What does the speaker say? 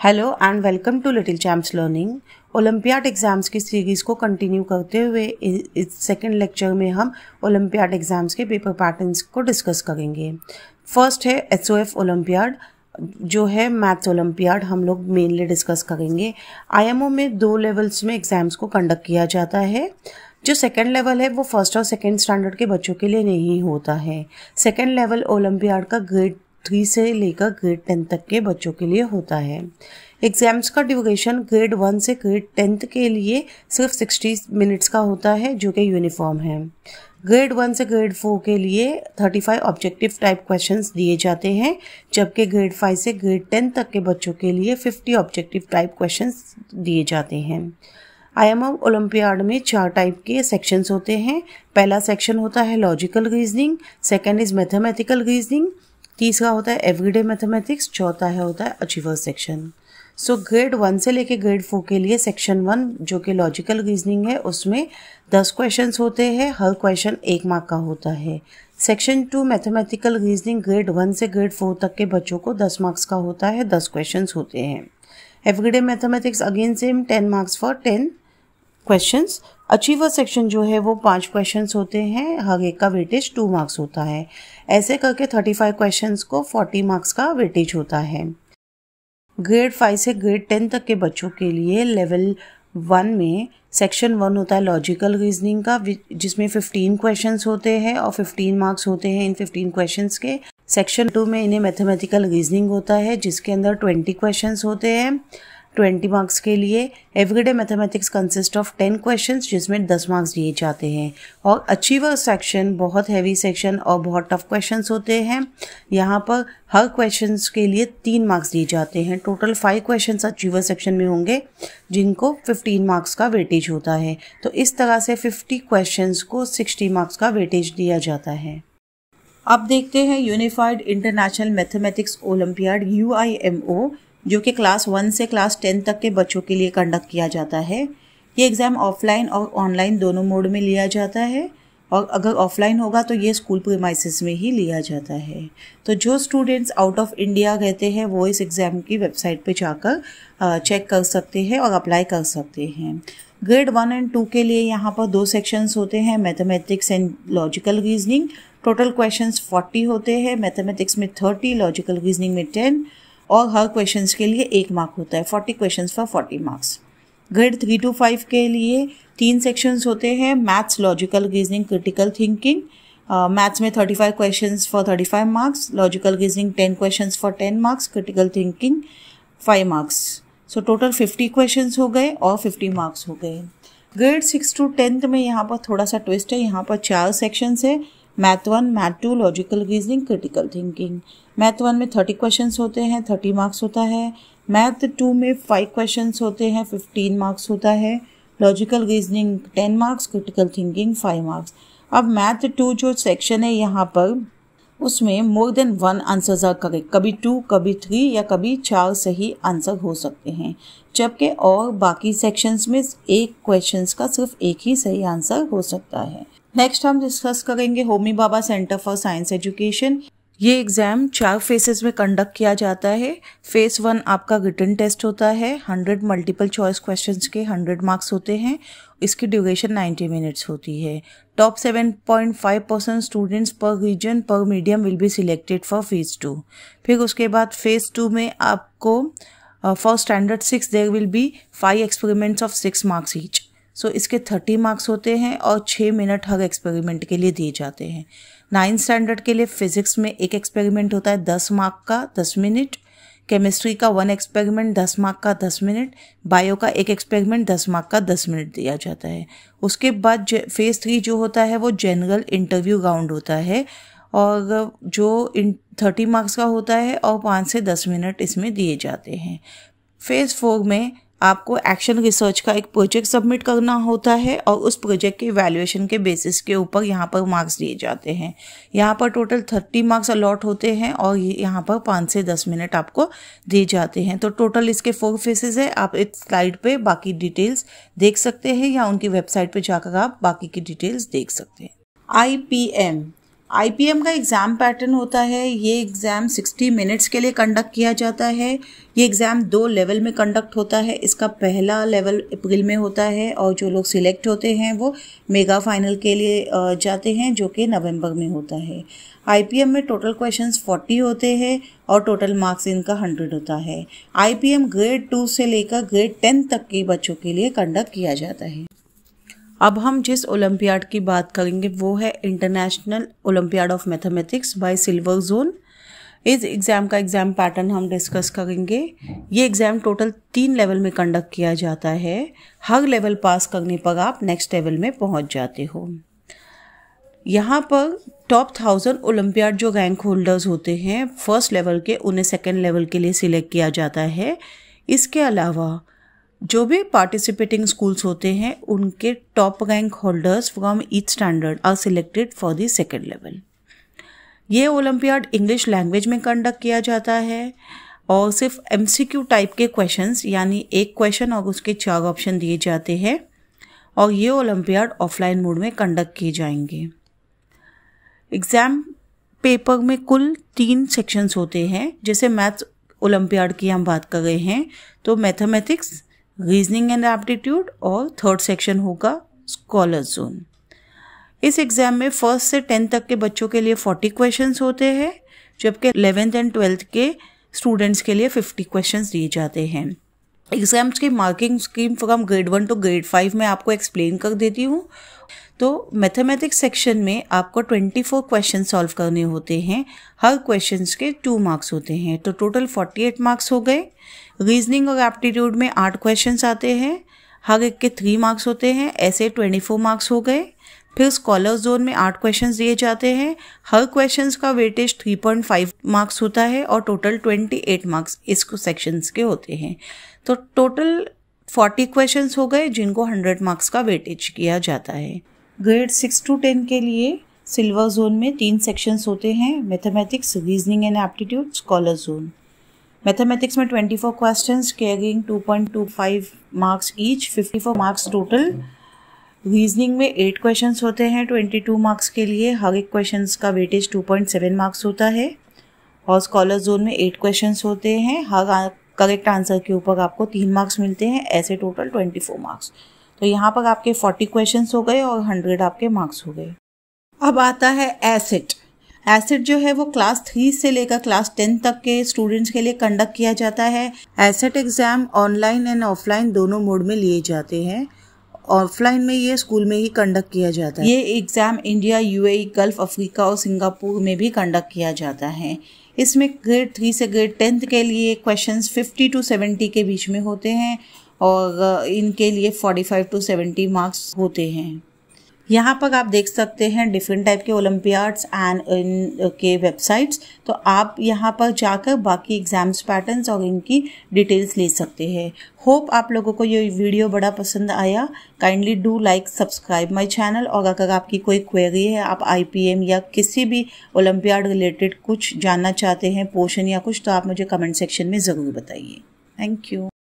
Hello and welcome to little champs learning. Olympiad exams की series को continue करते हुए इस सेकंड लेक्चर में हम ओलंपियाड एग्ज़ाम्स के पेपर पैटर्न्स को डिस्कस करेंगे। फर्स्ट है एसओएफ ओलंपियाड, जो है मैथ्स ओलंपियाड, हम लोग मेनली डिस्कस करेंगे। आईएमओ में 2 लेवल्स में एग्ज़ाम्स को कंडक्ट किया जाता है। जो सेकेंड लेवल है वो फर्स्ट और सेकेंड स्टैंडर्ड के बच्चों के लिए नहीं होता है। सेकेंड लेवल ओलंपियाड का ग्रेड 3 से लेकर ग्रेड 10 तक के बच्चों के लिए होता है। एग्ज़ाम्स का ड्यूरेशन ग्रेड 1 से ग्रेड 10 के लिए सिर्फ 60 मिनट्स का होता है, जो कि यूनिफॉर्म है। ग्रेड 1 से ग्रेड 4 के लिए 35 ऑब्जेक्टिव टाइप क्वेश्चंस दिए जाते हैं, जबकि ग्रेड 5 से ग्रेड 10 तक के बच्चों के लिए 50 ऑब्जेक्टिव टाइप क्वेश्चंस दिए जाते हैं। आईएमओ ओलंपियाड में 4 टाइप के सेक्शंस होते हैं। पहला सेक्शन होता है logical reasoning, second is mathematical reasoning, तीसरा होता है एवरीडे मैथमेटिक्स, चौथा होता है अचीवर्स सेक्शन। सो ग्रेड 1 से लेके ग्रेड 4 के लिए सेक्शन 1 जो कि लॉजिकल रीजनिंग है, उसमें 10 क्वेश्चंस होते हैं, हर क्वेश्चन 1 मार्क का होता है। सेक्शन 2 मैथमेटिकल रीजनिंग ग्रेड 1 से ग्रेड 4 तक के बच्चों को 10 मार्क्स का होता है, 10 क्वेश्चंस होते हैं। Everyday mathematics again same 10 marks for 10 questions. Achiever section जो है वो 5 क्वेश्चंस होते हैं, हर एक का वेटेज 2 मार्क्स होता है। ऐसे करके 35 क्वेश्चंस को 40 मार्क्स का वेटेज होता है। ग्रेड 5 से ग्रेड 10 तक के बच्चों के लिए लेवल 1 में सेक्शन 1 होता है लॉजिकल रीजनिंग का, जिसमें 15 क्वेश्चंस होते हैं और 15 मार्क्स होते हैं इन 15 क्वेश्चंस के। सेक्शन 2 में इन्हें मैथमेटिकल रीजनिंग होता है, जिसके अंदर 20 क्वेश्चंस होते हैं 20 मार्क्स के लिए। Everyday mathematics consist of 10 questions, जिसमें 10 मार्क्स दिए जाते हैं। और अचीवर सेक्शन बहुत हैवी सेक्शन और बहुत टफ क्वेश्चंस होते हैं। यहाँ पर हर क्वेश्चंस के लिए 3 मार्क्स दिए जाते हैं। टोटल 5 क्वेश्चंस अचीवर सेक्शन में होंगे, जिनको 15 मार्क्स का वेटेज होता है। तो इस तरह से 50 क्वेश्चंस को 60 मार्क्स का वेटेज दिया जाता है। अब देखते हैं unified international mathematics olympiad UIMO, जो कि क्लास 1 से क्लास 10 तक के बच्चों के लिए कंडक्ट किया जाता है। ये एग्ज़ाम ऑफलाइन और ऑनलाइन दोनों मोड में लिया जाता है, और अगर ऑफलाइन होगा तो ये स्कूल प्रीमाइसेस में ही लिया जाता है। तो जो स्टूडेंट्स आउट ऑफ इंडिया रहते हैं वो इस एग्ज़ाम की वेबसाइट पे जाकर चेक कर सकते हैं और अप्लाई कर सकते हैं। ग्रेड 1 एंड 2 के लिए यहाँ पर 2 सेक्शंस होते हैं, mathematics and logical reasoning. Total questions 40 होते हैं, मैथमेटिक्स में 30, लॉजिकल रीजनिंग में 10, और हर क्वेश्चंस के लिए 1 मार्क होता है। 40 questions for 40 marks. Grade 3 to 5 के लिए 3 सेक्शंस होते हैं, maths, logical reasoning, critical thinking. Maths में 35 questions for 35 marks, logical reasoning 10 questions for 10 marks, critical thinking 5 marks. So total 50 questions हो गए और 50 मार्क्स हो गए। ग्रेड 6 to 10 में यहाँ पर थोड़ा सा ट्विस्ट है। यहाँ पर 4 सेक्शंस है, math 1, math 2, logical reasoning, critical thinking. Math 1 में 30 क्वेश्चंस होते हैं, 30 मार्क्स होता है। मैथ 2 में 5 क्वेश्चंस होते हैं, 15 मार्क्स होता है। Logical reasoning 10 marks, critical thinking 5 marks. अब मैथ 2 जो सेक्शन है यहाँ पर, उसमें more than 1 answers are correct, कभी 2, कभी 3 या कभी 4 सही आंसर हो सकते हैं, जबकि और बाकी सेक्शंस में एक क्वेश्चंस का सिर्फ एक ही सही आंसर हो सकता है। नेक्स्ट हम डिस्कस करेंगे Homi Bhabha centre for science education. ये एग्ज़ाम 4 फेसेस में कंडक्ट किया जाता है। फेस 1 आपका रिटन टेस्ट होता है, 100 मल्टीपल चॉइस क्वेश्चंस के 100 मार्क्स होते हैं। इसकी ड्यूरेशन 90 मिनट्स होती है। टॉप 7.5% स्टूडेंट्स पर रीजन पर medium will be selected for phase 2। फिर उसके बाद फेस 2 में आपको for standard 6 there will be 5 experiments of 6 marks each. So इसके 30 मार्क्स होते हैं और 6 मिनट हर एक्सपेरिमेंट के लिए दिए जाते हैं। 9th स्टैंडर्ड के लिए फिजिक्स में एक एक्सपेरिमेंट होता है 10 मार्क का 10 मिनट, केमिस्ट्री का 1 एक्सपेरिमेंट 10 मार्क का 10 मिनट, बायो का एक एक्सपेरिमेंट 10 मार्क का 10 मिनट दिया जाता है। उसके बाद फेज 3 जो होता है वो जनरल इंटरव्यू राउंड होता है, और जो 30 मार्क्स का होता है और 5 से 10 मिनट इसमें दिए जाते हैं। फेज 4 में आपको एक्शन रिसर्च का एक प्रोजेक्ट सबमिट करना होता है, और उस प्रोजेक्ट के इवैल्यूएशन के बेसिस के ऊपर यहाँ पर मार्क्स दिए जाते हैं। यहाँ पर टोटल 30 मार्क्स अलॉट होते हैं और यहाँ पर 5 से 10 मिनट आपको दिए जाते हैं। तो टोटल इसके 4 फेसेस है। आप इस स्लाइड पे बाकी डिटेल्स देख सकते हैं या उनकी वेबसाइट पे जाकर आप बाकी की डिटेल्स देख सकते हैं। IPM IPM का एग्ज़ाम पैटर्न होता है, ये एग्ज़ाम 60 मिनट्स के लिए कंडक्ट किया जाता है। ये एग्ज़ाम 2 लेवल में कंडक्ट होता है। इसका पहला लेवल अप्रैल में होता है और जो लोग सिलेक्ट होते हैं वो मेगा फाइनल के लिए जाते हैं जो कि नवंबर में होता है। IPM में टोटल क्वेश्चंस 40 होते हैं और टोटल मार्क्स इनका 100 होता है। IPM ग्रेड 2 से लेकर ग्रेड 10 तक के बच्चों के लिए कंडक्ट किया जाता है। अब हम जिस ओलंपियाड की बात करेंगे वो है international olympiad of mathematics bye silver zone. इस एग्ज़ाम का एग्ज़ाम पैटर्न हम डिस्कस करेंगे। ये एग्ज़ाम टोटल 3 लेवल में कंडक्ट किया जाता है। हर लेवल पास करने पर आप नेक्स्ट लेवल में पहुंच जाते हो। यहाँ पर टॉप 1000 ओलंपियाड जो रैंक होल्डर्स होते हैं फर्स्ट लेवल के, उन्हें सेकेंड लेवल के लिए सिलेक्ट किया जाता है। इसके अलावा जो भी पार्टिसिपेटिंग स्कूल्स होते हैं उनके top rank holders from each standard are selected for the second level. ये ओलंपियाड इंग्लिश लैंग्वेज में कंडक्ट किया जाता है और सिर्फ MCQ टाइप के क्वेश्चंस, यानी एक क्वेश्चन और उसके 4 ऑप्शन दिए जाते हैं और ये ओलंपियाड ऑफलाइन मोड में कंडक्ट किए जाएंगे। एग्ज़ाम पेपर में कुल 3 सेक्शंस होते हैं। जैसे मैथ्स ओलंपियाड की हम बात कर रहे हैं तो मैथमेटिक्स, रीजनिंग एंड एप्टीट्यूड और थर्ड सेक्शन होगा स्कॉलर्स जोन। इस एग्ज़ाम में 1st से 10th तक के बच्चों के लिए 40 क्वेश्चंस होते हैं, जबकि 11th एंड 12th के स्टूडेंट्स के लिए 50 क्वेश्चंस दिए जाते हैं। एग्ज़ाम्स की marking scheme from grade 1 to grade 5 में आपको एक्सप्लेन कर देती हूँ। तो मैथमेटिक्स सेक्शन में आपको 24 क्वेश्चन सॉल्व करने होते हैं। हर क्वेश्चंस के 2 मार्क्स होते हैं, तो टोटल 48 मार्क्स हो गए। रीजनिंग और एप्टीट्यूड में 8 क्वेश्चंस आते हैं, हर एक के 3 मार्क्स होते हैं, ऐसे 24 मार्क्स हो गए। फिर स्कॉलर जोन में 8 क्वेश्चंस दिए जाते हैं, हर क्वेश्चंस का वेटेज 3.5 मार्क्स होता है और टोटल 28 मार्क्स इस सेक्शंस के होते हैं। तो टोटल 40 क्वेश्चंस हो गए जिनको 100 मार्क्स का वेटेज किया जाता है। ग्रेड 6 to 10 के लिए सिल्वर जोन में 3 सेक्शंस होते हैं, mathematics, reasoning and aptitude, scholar zone. Mathematics में 24 questions carrying 2.25 marks each, 54 marks total. Reasoning में 8 क्वेश्चंस होते हैं 22 मार्क्स के लिए, हर एक क्वेश्चंस का वेटेज 2.7 मार्क्स होता है। और स्कॉलर जोन में 8 क्वेश्चंस होते हैं, हर करेक्ट आंसर के ऊपर आपको 3 मार्क्स मिलते हैं, ऐसे टोटल 24 मार्क्स। तो यहाँ पर आपके 40 क्वेश्चंस हो गए और 100 आपके मार्क्स हो गए। अब आता है एसिड। एसिड जो है वो क्लास 3 से लेकर क्लास 10 तक के स्टूडेंट्स के लिए कंडक्ट किया जाता है। Acid exam online and offline दोनों मोड में लिए जाते हैं। ऑफलाइन में ये स्कूल में ही कंडक्ट किया जाता है। ये exam India, UAE, gulf Africa और सिंगापुर में भी कंडक्ट किया जाता है। इसमें ग्रेड 3 से ग्रेड 10 के लिए क्वेश्चंस 50 to 70 के बीच में होते हैं और इनके लिए 45 to 70 मार्क्स होते हैं। यहाँ पर आप देख सकते हैं डिफरेंट टाइप के ओलंपियाड्स एंड इनके वेबसाइट्स, तो आप यहाँ पर जाकर बाकी एग्जाम्स पैटर्न्स और इनकी डिटेल्स ले सकते हैं। होप आप लोगों को ये वीडियो बड़ा पसंद आया। Kindly do like, subscribe my channel, और अगर आपकी कोई क्वेरी है, आप IPM या किसी भी ओलंपियाड रिलेटेड कुछ जानना चाहते हैं, पोर्शन या कुछ, तो आप मुझे कमेंट सेक्शन में ज़रूर बताइए। Thank you.